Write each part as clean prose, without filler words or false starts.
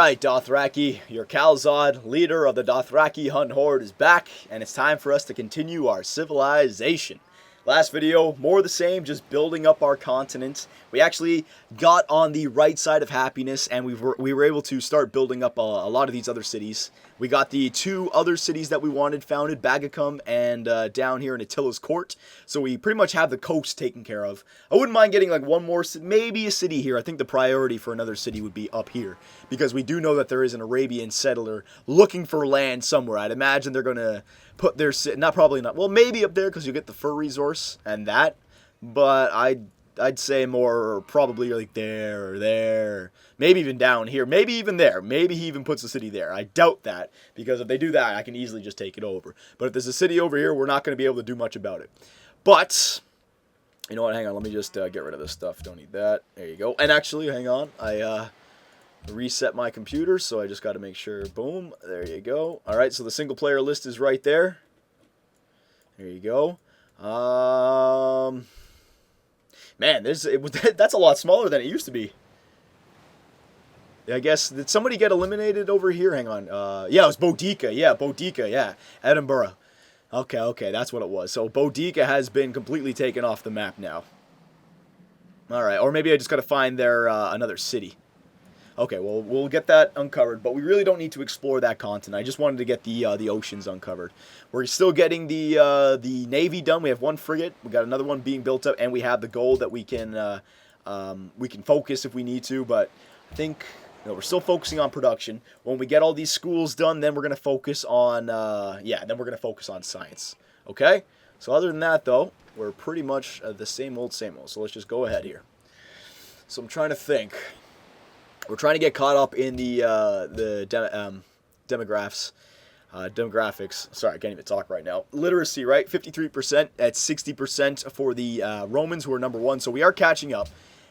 Alright, Dothraki, your Khalzad, leader of the Dothraki Hun Horde, is back, and it's time for us to continue our civilization. Last video, more of the same, just building up our continent. We actually got on the right side of happiness, and we were able to start building up a lot of these other cities. We got the two other cities that we wanted founded, Bagacum and down here in Attila's Court. So we pretty much have the coast taken care of. I wouldn't mind getting like one more, maybe a city here. I think the priority for another city would be up here, because we do know that there is an Arabian settler looking for land somewhere. I'd imagine they're going to put their well, maybe up there because you get the fur resource and that, but I'd say more probably like there or there, maybe even down here, maybe even there. Maybe he even puts a city there. I doubt that, because if they do that, I can easily just take it over. But if there's a city over here, we're not going to be able to do much about it. But you know what? Hang on. Let me just get rid of this stuff. Don't need that. There you go. And actually, hang on. I reset my computer, so I just got to make sure. Boom. There you go. All right. So the single player list is right there. There you go. Man, that's a lot smaller than it used to be. I guess, did somebody get eliminated over here? Hang on. Yeah, it was Boudica. Yeah, Boudica, yeah. Edinburgh. Okay, that's what it was. So Boudica has been completely taken off the map now. Alright, or maybe I just got to find their another city. Okay, well, we'll get that uncovered, but we really don't need to explore that continent. I just wanted to get the oceans uncovered. We're still getting the navy done. We have one frigate. We got another one being built up, and we have the gold that we can focus if we need to. But I think we're still focusing on production. When we get all these schools done, then we're gonna focus on then we're gonna focus on science. Okay. So other than that, though, we're pretty much the same old, same old. So let's just go ahead here. So I'm trying to think. We're trying to get caught up in the demographics. Sorry, I can't even talk right now. Literacy, right? 53%. At 60% for the Romans, who are number one. So we are catching up.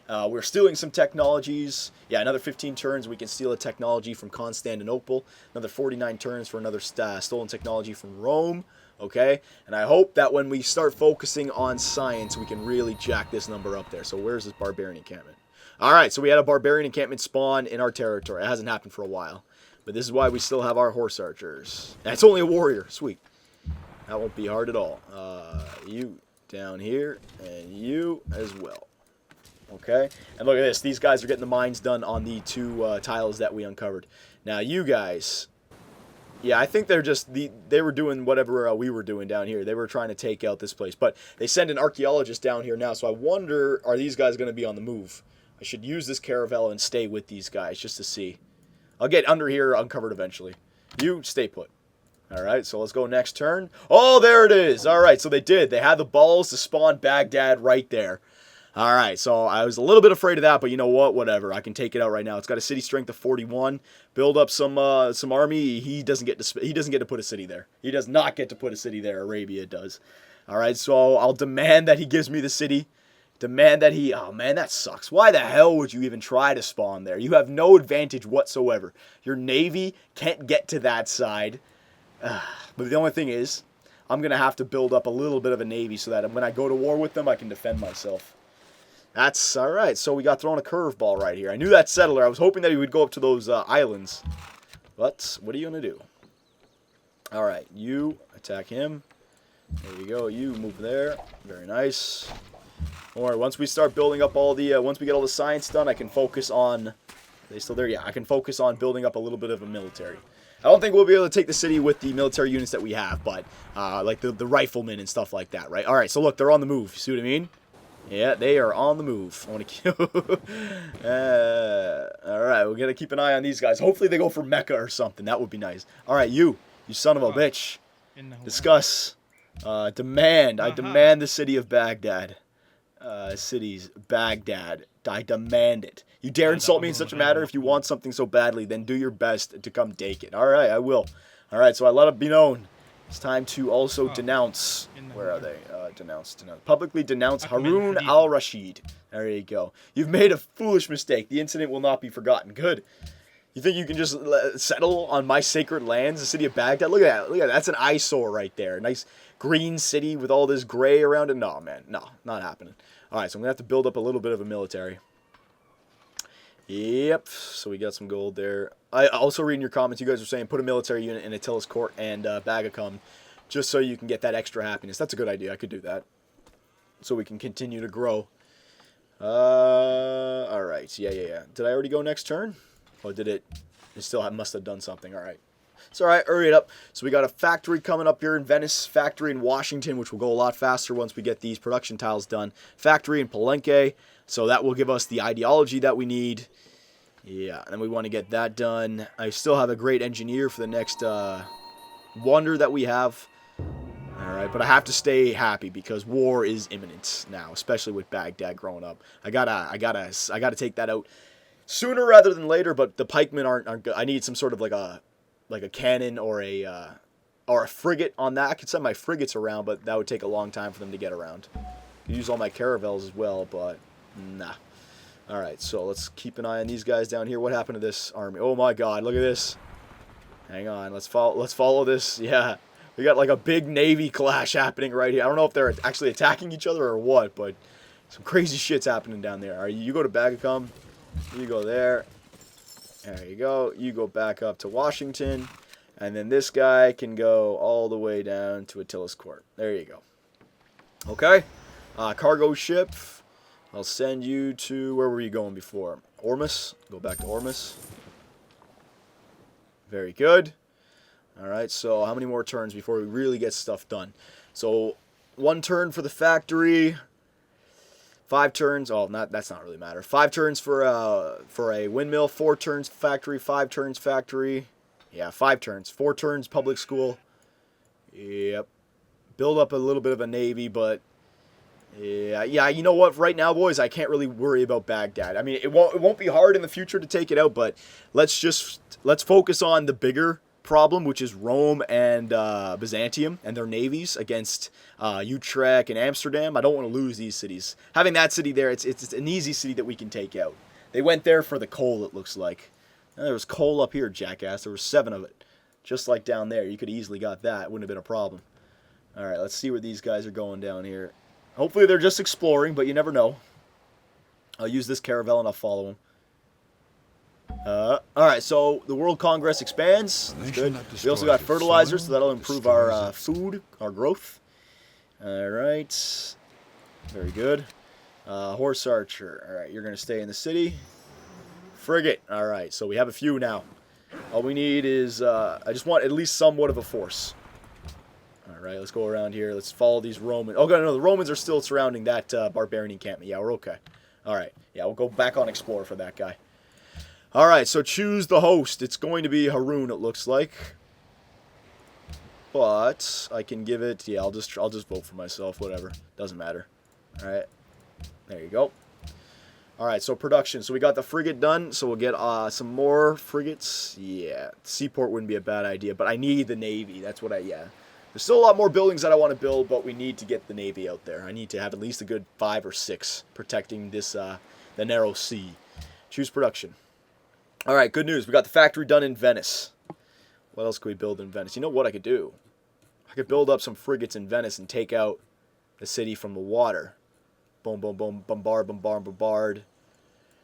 We're stealing some technologies. Yeah, another 15 turns. We can steal a technology from Constantinople. Another 49 turns for another stolen technology from Rome. Okay? And I hope that when we start focusing on science, we can really jack this number up there. So where's this barbarian encampment? Alright, so we had a barbarian encampment spawn in our territory. It hasn't happened for a while. But this is why we still have our horse archers. And it's only a warrior. Sweet. That won't be hard at all. You down here, and you as well. Okay? And look at this. These guys are getting the mines done on the two tiles that we uncovered. Now, you guys... Yeah, I think they're just... They were doing whatever we were doing down here. They were trying to take out this place. But they send an archaeologist down here now, so I wonder, are these guys going to be on the move? I should use this caravel and stay with these guys just to see. I'll get under here uncovered eventually. You stay put. Alright, so let's go next turn. Oh, there it is! Alright, so they did. They had the balls to spawn Baghdad right there. Alright, so I was a little bit afraid of that, but you know what? Whatever. I can take it out right now. It's got a city strength of 41. Build up some army. He doesn't get to put a city there. He does not get to put a city there. Arabia does. Alright, so I'll demand that he gives me the city. Demand that he... Oh, man, that sucks. Why the hell would you even try to spawn there? You have no advantage whatsoever. Your navy can't get to that side. But the only thing is, I'm going to have to build up a little bit of a navy so that when I go to war with them, I can defend myself. That's... Alright, so we got thrown a curveball right here. I knew that settler. I was hoping that he would go up to those islands. But, what are you going to do? Alright, you attack him. There you go. You move there. Very nice. Alright, once we start building up all the, once we get all the science done, I can focus on, are they still there? Yeah, I can focus on building up a little bit of a military. I don't think we'll be able to take the city with the military units that we have, but, like the riflemen and stuff like that, right? Alright, so look, they're on the move, see what I mean? Yeah, they are on the move. I want to kill, alright, we're gonna keep an eye on these guys. Hopefully they go for Mecca or something, that would be nice. Alright, you son of a bitch. Discuss, demand, I demand the city of Baghdad. Cities, Baghdad. I demand it. You dare insult me in such a matter? If you want something so badly, then do your best to come take it. Alright, I will. Alright, so I let it be known. It's time to also denounce. Where are they? Denounce. Publicly denounce Harun al-Rashid. There you go. You've made a foolish mistake. The incident will not be forgotten. Good. You think you can just settle on my sacred lands, the city of Baghdad? Look at that. Look at that. That's an eyesore right there. Nice green city with all this gray around it. No, man. No, not happening. Alright, so I'm going to have to build up a little bit of a military. Yep, so we got some gold there. I also reading your comments, you guys are saying put a military unit in Attila's court and Bagacum, just so you can get that extra happiness. That's a good idea. I could do that. So we can continue to grow. Alright. Yeah. Did I already go next turn? Oh, did it? It still must have done something. Alright. It's alright. Hurry it up. So we got a factory coming up here in Venice. Factory in Washington, which will go a lot faster once we get these production tiles done. Factory in Palenque. So that will give us the ideology that we need. Yeah, and we want to get that done. I still have a great engineer for the next wonder that we have. Alright, but I have to stay happy because war is imminent now, especially with Baghdad growing up. I gotta take that out sooner rather than later, but the pikemen aren't good. I need some sort of like a cannon or a frigate on that. I could send my frigates around, but that would take a long time for them to get around. I could use all my caravels as well, but nah. Alright, so let's keep an eye on these guys down here. What happened to this army? Oh my god, look at this. Hang on, let's follow this. Yeah. We got like a big navy clash happening right here. I don't know if they're actually attacking each other or what, but some crazy shit's happening down there. Alright, you go to Bagacum. You go there. There you go. You go back up to Washington. And then this guy can go all the way down to Attila's court. There you go. Okay. Cargo ship. I'll send you to... Where were you going before? Ormus. Go back to Ormus. Very good. Alright, so how many more turns before we really get stuff done? So, 1 turn for the factory. 5 turns. Oh, that's not really matter. 5 turns for a windmill. 4 turns factory. 5 turns factory. Yeah, 5 turns. 4 turns public school. Yep. Build up a little bit of a navy, but... Yeah, you know what? Right now, boys, I can't really worry about Baghdad. I mean, it won't be hard in the future to take it out, but let's focus on the bigger problem, which is Rome and Byzantium and their navies against Utrecht and Amsterdam. I don't want to lose these cities. Having that city there, it's an easy city that we can take out. They went there for the coal, it looks like. And there was coal up here, jackass. There was 7 of it. Just like down there. You could easily got that. It wouldn't have been a problem. Alright, let's see where these guys are going down here. Hopefully they're just exploring, but you never know. I'll use this caravel and I'll follow them. Alright, so the World Congress expands. That's good. We also got fertilizers, so that'll improve our food, our growth. Alright. Very good. Horse Archer. Alright, you're going to stay in the city. Frigate. Alright, so we have a few now. All we need is, I just want at least somewhat of a force. Alright, let's go around here. Let's follow these Romans. Oh, no, the Romans are still surrounding that Barbarian encampment. Yeah, we're okay. Alright, yeah, we'll go back on Explorer for that guy. Alright, so choose the host. It's going to be Haroun, it looks like. But I can give it... Yeah, I'll just vote for myself. Whatever. Doesn't matter. Alright. There you go. Alright, so production. So we got the frigate done. So we'll get some more frigates. Yeah, seaport wouldn't be a bad idea. But I need the navy. That's what yeah. There's still a lot more buildings that I want to build, but we need to get the navy out there. I need to have at least a good 5 or 6 protecting this the narrow sea. Choose production. Alright, good news. We got the factory done in Venice. What else could we build in Venice? You know what I could do? I could build up some frigates in Venice and take out the city from the water. Boom, boom, boom, bombard, bombard, bombard.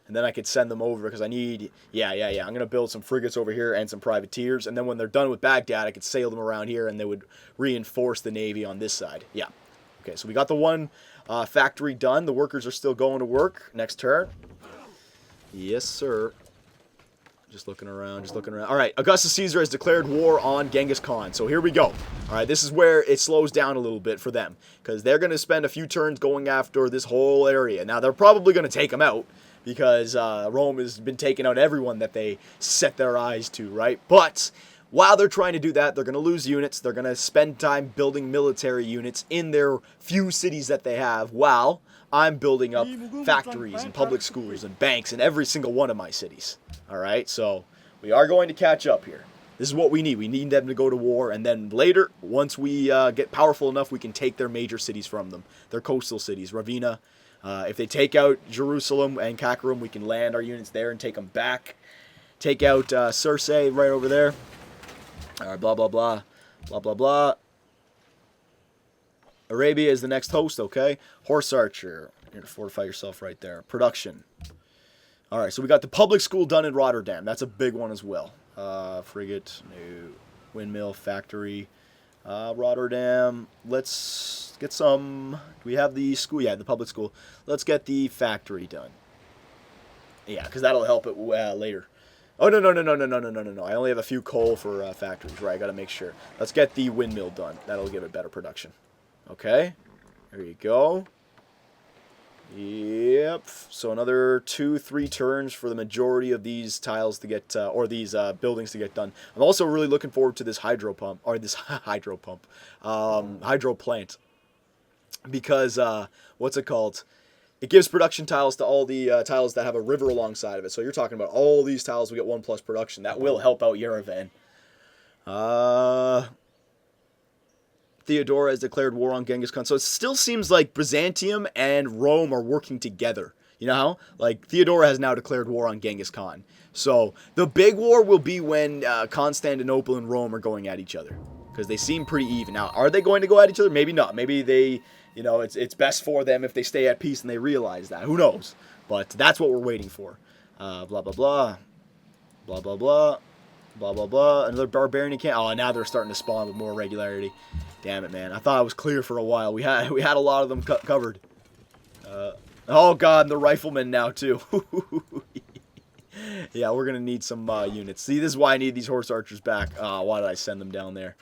And then I could send them over because I need... Yeah. I'm going to build some frigates over here and some privateers. And then when they're done with Baghdad, I could sail them around here and they would reinforce the navy on this side. Yeah. Okay, so we got the one factory done. The workers are still going to work. Next turn. Yes, sir. Just looking around, All right, Augustus Caesar has declared war on Genghis Khan. So here we go. All right, this is where it slows down a little bit for them. Because they're going to spend a few turns going after this whole area. Now, they're probably going to take them out. Because Rome has been taking out everyone that they set their eyes to, right? But while they're trying to do that, they're going to lose units. They're going to spend time building military units in their few cities that they have, while I'm building up factories and public schools and banks in every single one of my cities. All right, so we are going to catch up here. This is what we need. We need them to go to war, and then later, once we get powerful enough, we can take their major cities from them, their coastal cities, Ravenna. If they take out Jerusalem and Kakarum, we can land our units there and take them back. Take out Circe right over there. All right, blah, blah, blah. Blah, blah, blah. Arabia is the next host, okay? Horse Archer. You're going to fortify yourself right there. Production. All right, so we got the public school done in Rotterdam. That's a big one as well. Frigate, no. Windmill, factory, Rotterdam. Let's get some. Do we have the school? Yeah, the public school. Let's get the factory done. Yeah, because that'll help it later. Oh, no, no, no, no, no, no, no, no, no, no. I only have a few coal for factories. Right, I got to make sure. Let's get the windmill done. That'll give it better production. Okay. There you go. Yep. So another 2-3 turns for the majority of these tiles to get, or these buildings to get done. I'm also really looking forward to this hydro pump, or this hydro plant. Because, what's it called? It gives production tiles to all the tiles that have a river alongside of it. So you're talking about all these tiles will get 1+ production. That will help out Yerevan. Theodora has declared war on Genghis Khan. So it still seems like Byzantium and Rome are working together. You know how? Like, Theodora has now declared war on Genghis Khan. So the big war will be when Constantinople and Rome are going at each other. Because they seem pretty even. Now, are they going to go at each other? Maybe not. Maybe they... You know, it's best for them if they stay at peace and they realize that. Who knows? But that's what we're waiting for. Blah, blah, blah. Blah, blah, blah. Blah, blah, blah. Another barbarian camp. Oh, now they're starting to spawn with more regularity. Damn it, man. I thought I was clear for a while. We had a lot of them covered. Oh, God, and the riflemen now, too. Yeah, we're going to need some units. See, this is why I need these horse archers back. Why did I send them down there?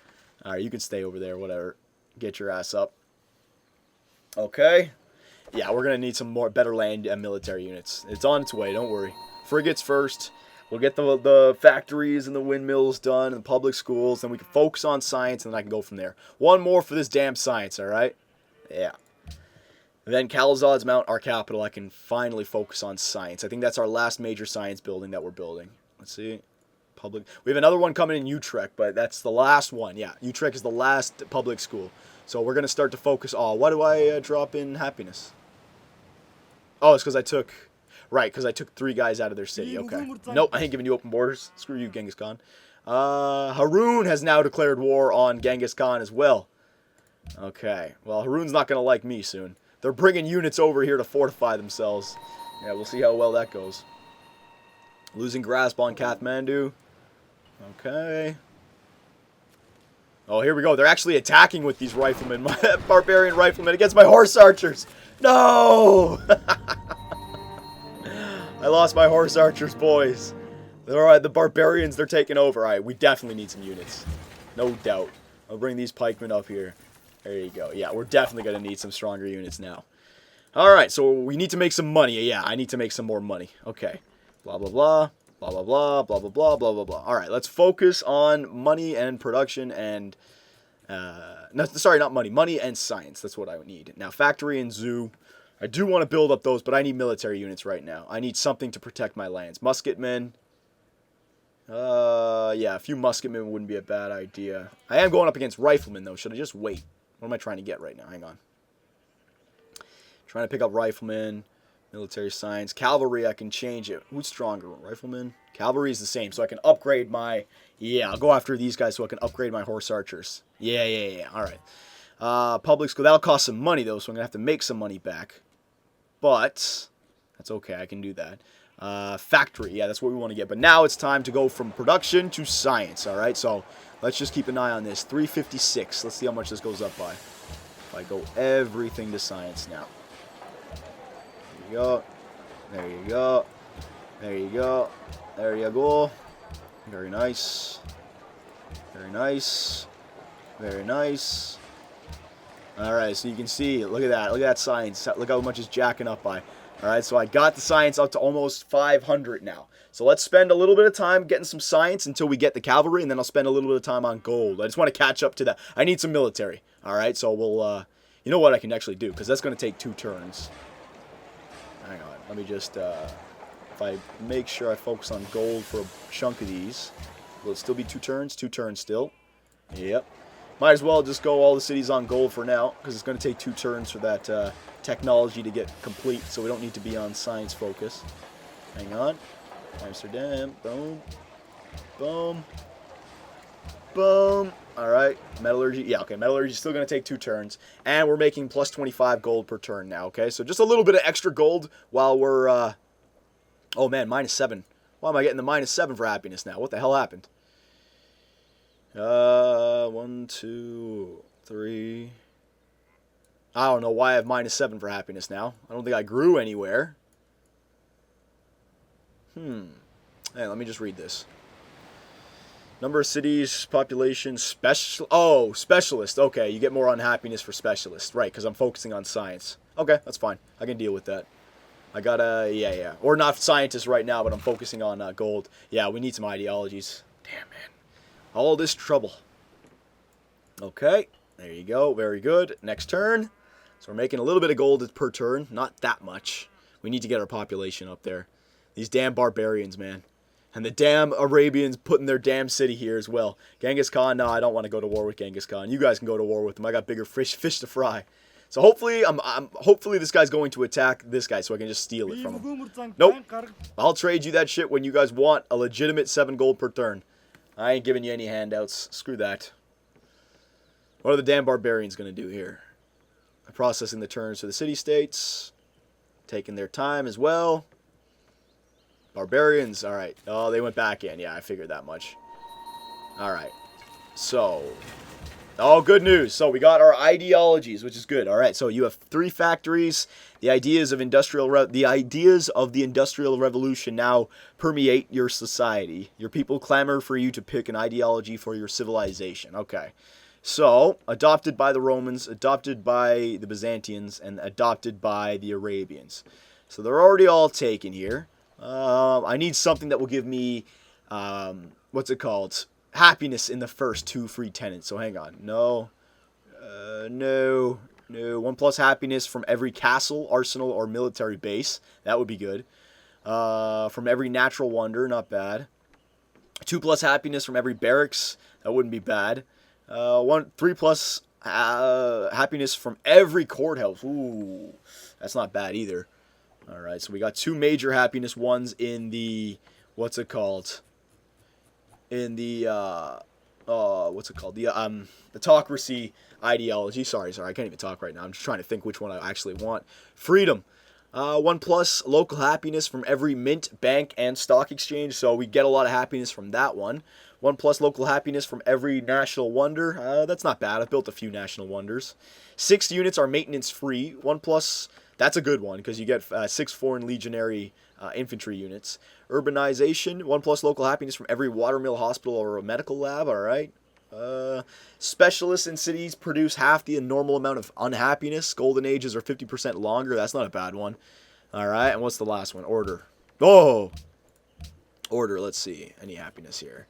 All right, you can stay over there, whatever. Get your ass up. Okay. Yeah, we're going to need some better land and military units. It's on its way, don't worry. Frigates first. We'll get the factories and the windmills done and the public schools. Then we can focus on science and then I can go from there. One more for this damn science, alright? Yeah. And then Kalazad's Mount, our capital, I can finally focus on science. I think that's our last major science building that we're building. Let's see. Public. We have another one coming in Utrecht, but that's the last one. Yeah, Utrecht is the last public school. So we're going to start to focus. Oh, why do I drop in happiness? Oh, it's because I took... Right, because I took 3 guys out of their city. Okay. Nope, I ain't giving you open borders. Screw you, Genghis Khan. Harun has now declared war on Genghis Khan as well. Okay. Well, Harun's not going to like me soon. They're bringing units over here to fortify themselves. Yeah, we'll see how well that goes. Losing grasp on Kathmandu. Okay. Oh, here we go. They're actually attacking with these riflemen. My barbarian riflemen against my horse archers. No! I lost my horse archers, boys. Alright, the barbarians, they're taking over. Alright, we definitely need some units. No doubt. I'll bring these pikemen up here. There you go. Yeah, we're definitely going to need some stronger units now. Alright, so we need to make some money. Yeah, I need to make some more money. Okay. Blah, blah, blah. Blah, blah, blah, blah, blah, blah, blah, blah, blah. All right, let's focus on money and production and... no, sorry, not money. Money and science. That's what I need. Now, factory and zoo. I do want to build up those, but I need military units right now. I need something to protect my lands. Musketmen. Yeah, a few musketmen wouldn't be a bad idea. I am going up against riflemen, though. Should I just wait? What am I trying to get right now? Hang on. Trying to pick up riflemen. Military science. Cavalry, I can change it. Who's stronger? Riflemen? Cavalry is the same, so I can upgrade my... Yeah, I'll go after these guys so I can upgrade my horse archers. Yeah. Alright. Public school. That'll cost some money, though, so I'm going to have to make some money back. But... That's okay, I can do that. Factory. Yeah, that's what we want to get. But now it's time to go from production to science, alright? So, let's just keep an eye on this. 356. Let's see how much this goes up by. If I go everything to science now. There you go. There you go. There you go. There you go. Very nice. Very nice. Very nice. Alright, so you can see, look at that. Look at that science. Look how much it's jacking up by. Alright, so I got the science up to almost 500 now. So let's spend a little bit of time getting some science until we get the cavalry, and then I'll spend a little bit of time on gold. I just want to catch up to that. I need some military. Alright, so we'll, you know what I can actually do, because that's going to take 2 turns. Hang on, let me just, if I make sure I focus on gold for a chunk of these, will it still be 2 turns? 2 turns still. Yep. Might as well just go all the cities on gold for now, because it's going to take 2 turns for that technology to get complete, so we don't need to be on science focus. Hang on. Amsterdam. Boom. Boom. Boom. Alright. Metallurgy. Yeah, okay. Metallurgy is still going to take 2 turns. And we're making plus 25 gold per turn now, okay? So just a little bit of extra gold while we're Oh, man, -7. Why am I getting the -7 for happiness now? What the hell happened? 1, 2, 3. I don't know why I have -7 for happiness now. I don't think I grew anywhere. Hey, let me just read this. Number of cities, population, specialist. Okay, you get more unhappiness for specialist. Right, because I'm focusing on science. Okay, that's fine. I can deal with that. I got yeah. Or not scientist right now, but I'm focusing on gold. Yeah, we need some ideologies. Damn, man. All this trouble. Okay, there you go. Very good. Next turn. So we're making a little bit of gold per turn. Not that much. We need to get our population up there. These damn barbarians, man. And the damn Arabians putting their damn city here as well. Genghis Khan, no, I don't want to go to war with Genghis Khan. You guys can go to war with him. I got bigger fish to fry. So hopefully, hopefully this guy's going to attack this guy so I can just steal it from him. Nope. I'll trade you that shit when you guys want a legitimate 7 gold per turn. I ain't giving you any handouts. Screw that. What are the damn barbarians going to do here? Processing the turns for the city-states. Taking their time as well. Barbarians, alright. Oh, they went back in. Yeah, I figured that much. Alright. So. Oh, good news. So we got our ideologies, which is good. Alright, so you have 3 factories. The ideas of the Industrial Revolution now permeate your society. Your people clamor for you to pick an ideology for your civilization. Okay. So, adopted by the Romans, adopted by the Byzantines, and adopted by the Arabians. So they're already all taken here. I need something that will give me, what's it called? Happiness in the first 2 free tenants. So hang on. No. 1+ happiness from every castle, arsenal, or military base. That would be good. From every natural wonder. Not bad. 2+ happiness from every barracks. That wouldn't be bad. 3+ happiness from every courthouse. Ooh, that's not bad either. All right, so we got 2 major happiness ones in the what's it called? In the what's it called? The autocracy ideology. Sorry, I can't even talk right now. I'm just trying to think which one I actually want. Freedom. 1+ local happiness from every mint, bank, and stock exchange. So we get a lot of happiness from that one. 1+ local happiness from every national wonder. That's not bad. I've built a few national wonders. 6 units are maintenance free. 1+, that's a good one because you get 6 foreign legionary infantry units. Urbanization. 1+ local happiness from every watermill, hospital, or medical lab. All right. Specialists in cities produce half the normal amount of unhappiness. Golden ages are 50% longer. That's not a bad one. All right. And what's the last one? Order. Oh! Order. Let's see. Any happiness here?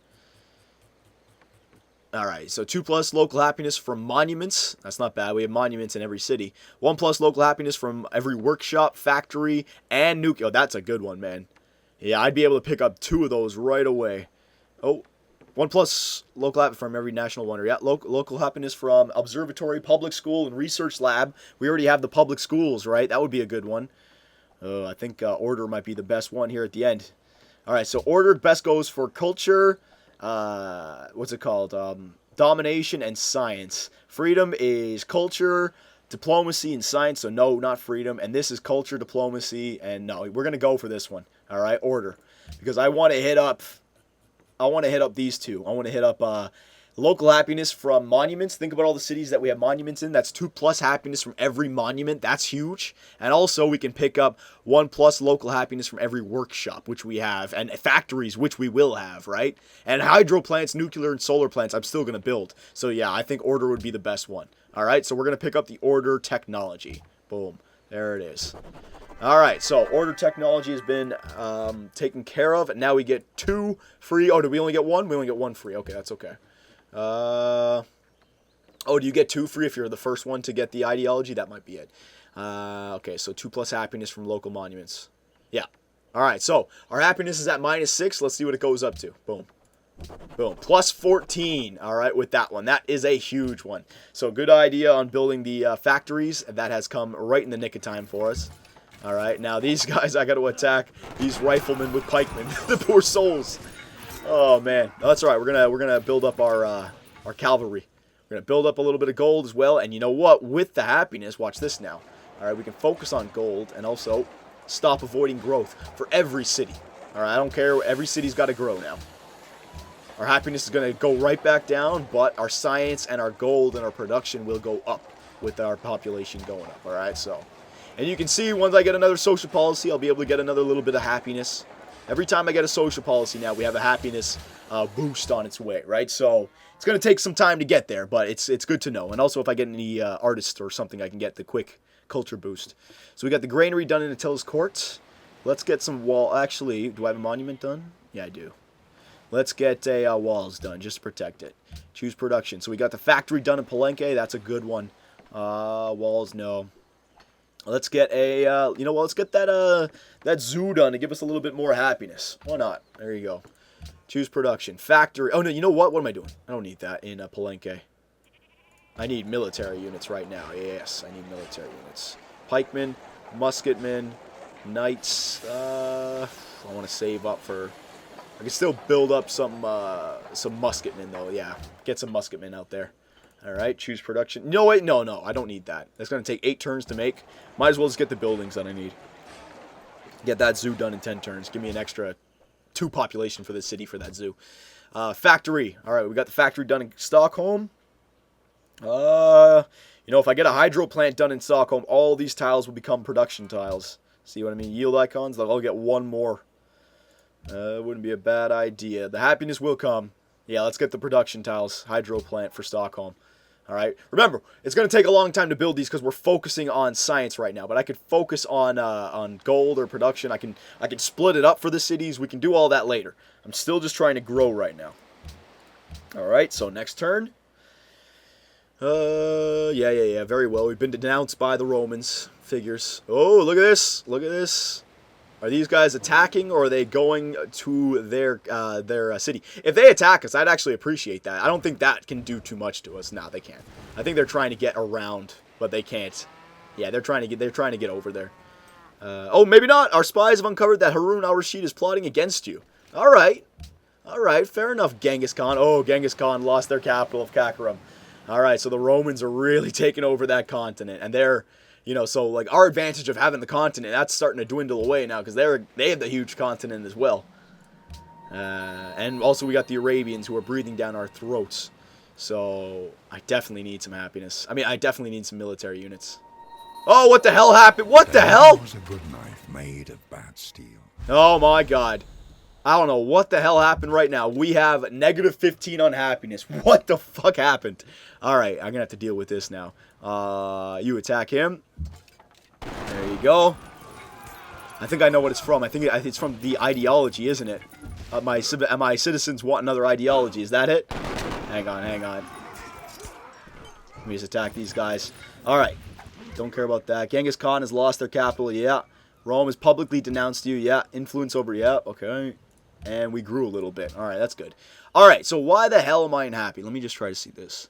All right, so 2+ local happiness from monuments. That's not bad. We have monuments in every city. 1+ local happiness from every workshop, factory, and nuke. Oh, that's a good one, man. Yeah, I'd be able to pick up 2 of those right away. Oh, 1+ local happiness from every national wonder. Yeah, local happiness from observatory, public school, and research lab. We already have the public schools, right? That would be a good one. I think order might be the best one here at the end. All right, so order best goes for culture. What's it called? Domination and science. Freedom is culture, diplomacy, and science. So no, not freedom. And this is culture, diplomacy, and no. We're gonna go for this one. All right, order, because I want to hit up these 2. I want to hit up local happiness from monuments. Think about all the cities that we have monuments in. That's 2+ happiness from every monument. That's huge. And also we can pick up 1+ local happiness from every workshop, which we have, and factories, which we will have, right? And hydro plants, nuclear, and solar plants, I'm still going to build. So yeah, I think order would be the best one. All right, so we're going to pick up the order technology. Boom. There it is. All right, so order technology has been taken care of. And now we get 2 free. Oh, did we only get 1? We only get 1 free. Okay, that's okay. Oh, do you get 2 free if you're the first one to get the ideology? That might be it. Okay, so 2+ happiness from local monuments. Yeah. All right, so our happiness is at -6. Let's see what it goes up to. Boom. Boom. +14. All right, with that one. That is a huge one. So good idea on building the factories. That has come right in the nick of time for us. All right, now these guys, I got to attack these riflemen with pikemen. The poor souls. Oh man, no, that's all right. We're gonna build up our cavalry. We're gonna build up a little bit of gold as well. And you know what? With the happiness, watch this now. All right, we can focus on gold and also stop avoiding growth for every city. All right, I don't care. Every city's got to grow now. Our happiness is going to go right back down, but our science and our gold and our production will go up with our population going up. All right, so. And you can see once I get another social policy, I'll be able to get another little bit of happiness. Every time I get a social policy now, we have a happiness boost on its way, right? So it's going to take some time to get there, but it's good to know. And also if I get any artists or something, I can get the quick culture boost. So we got the granary done in Attila's court. Let's get some wall. Actually, do I have a monument done? Yeah, I do. Let's get a walls done just to protect it. Choose production. So we got the factory done in Palenque. That's a good one. Walls, no. Let's get a, you know what? Let's get that that zoo done to give us a little bit more happiness. Why not? There you go. Choose production. Factory. Oh, no, you know what? What am I doing? I don't need that in Palenque. I need military units right now. Yes, I need military units. Pikemen, musketmen, knights. I want to save up for... I can still build up some musketmen, though. Yeah, get some musketmen out there. All right, choose production. No, wait, no, I don't need that. That's going to take 8 turns to make. Might as well just get the buildings that I need. Get that zoo done in 10 turns. Give me an extra 2 population for this city for that zoo. Factory. All right, we got the factory done in Stockholm. You know, if I get a hydro plant done in Stockholm, all these tiles will become production tiles. See what I mean? Yield icons. I'll get 1 more. Wouldn't be a bad idea. The happiness will come. Yeah, let's get the production tiles. Hydro plant for Stockholm. All right. Remember, it's going to take a long time to build these because we're focusing on science right now. But I could focus on gold or production. I can split it up for the cities. We can do all that later. I'm still just trying to grow right now. All right. So next turn. Yeah. Very well. We've been denounced by the Romans. Figures. Oh, look at this. Look at this. Are these guys attacking or are they going to their city? If they attack us, I'd actually appreciate that. I don't think that can do too much to us. No, they can't. I think they're trying to get around, but they can't. Yeah, they're trying to get over there. Oh, maybe not. Our spies have uncovered that Harun al-Rashid is plotting against you. All right, fair enough, Genghis Khan. Oh, Genghis Khan lost their capital of Kakaram. All right, so the Romans are really taking over that continent, and they're... You know, so like our advantage of having the continent, that's starting to dwindle away now because they have the huge continent as well. And also we got the Arabians who are breathing down our throats. So I definitely need some happiness. I mean, I definitely need some military units. Oh, what the hell happened? What the hell? Was a good knife made of bad steel. Oh my God. I don't know what the hell happened right now. We have -15 on happiness. What the fuck happened? All right, I'm going to have to deal with this now. You attack him. There you go. I think I know what it's from. I think it's from the ideology, isn't it? My citizens want another ideology. Is that it? Hang on. Let me just attack these guys. All right. Don't care about that. Genghis Khan has lost their capital. Yeah. Rome has publicly denounced you. Yeah. Influence over. Yeah. Okay. And we grew a little bit. All right, that's good. All right, so why the hell am I unhappy? Let me just try to see this.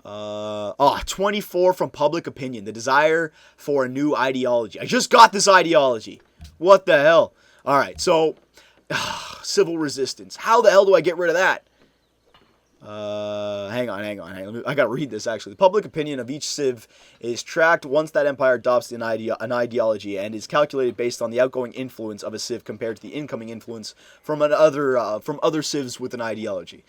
24 from public opinion. The desire for a new ideology. I just got this ideology. What the hell? All right, so civil resistance. How the hell do I get rid of that? Hang on. I gotta read this actually. The public opinion of each civ is tracked once that empire adopts an ideology and is calculated based on the outgoing influence of a civ compared to the incoming influence from other civs with an ideology.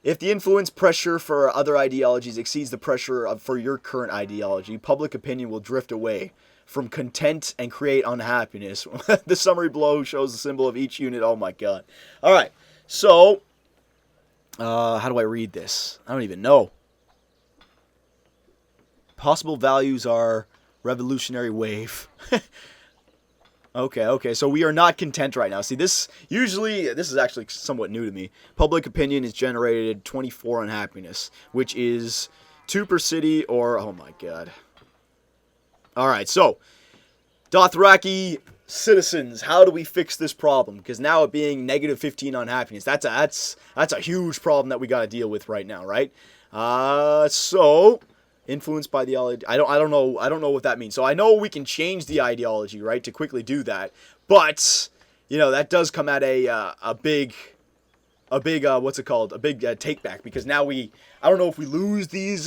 If the influence pressure for other ideologies exceeds the pressure for your current ideology, public opinion will drift away from content and create unhappiness. The summary below shows the symbol of each unit. Oh my God. All right, so. How do I read this? I don't even know. Possible values are revolutionary wave. Okay, so we are not content right now. See, this is actually somewhat new to me. Public opinion is generated 24 unhappiness, which is 2 per city or, oh my God. All right, so Dothraki citizens, how do we fix this problem? Because now it being -15 on happiness, that's a huge problem that we got to deal with right now, right? So influenced by the ideology. I don't know what that means. So I know we can change the ideology, right, to quickly do that. But you know that does come at a big what's it called? A big take back, because now I don't know if we lose these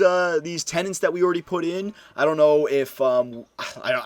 tenants that we already put in. I don't know if I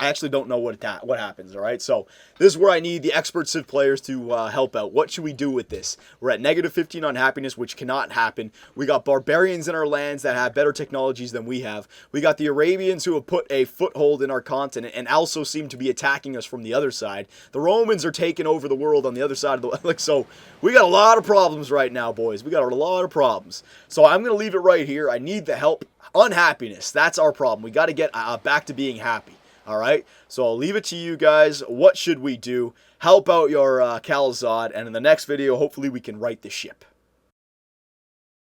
actually don't know what happens. All right, so this is where I need the expert Civ players to help out. What should we do with this? We're at -15 on happiness, which cannot happen. We got barbarians in our lands that have better technologies than we have. We got the Arabians who have put a foothold in our continent and also seem to be attacking us from the other side. The Romans are taking over the world on the other side of the so we got a lot of problems right now, boys. We got a lot of problems. So I'm gonna leave it right here. I need the help. Unhappiness, that's our problem. We got to get back to being happy. All right, so I'll leave it to you guys. What should we do? Help out your Calazad, and in the next video, hopefully we can right the ship.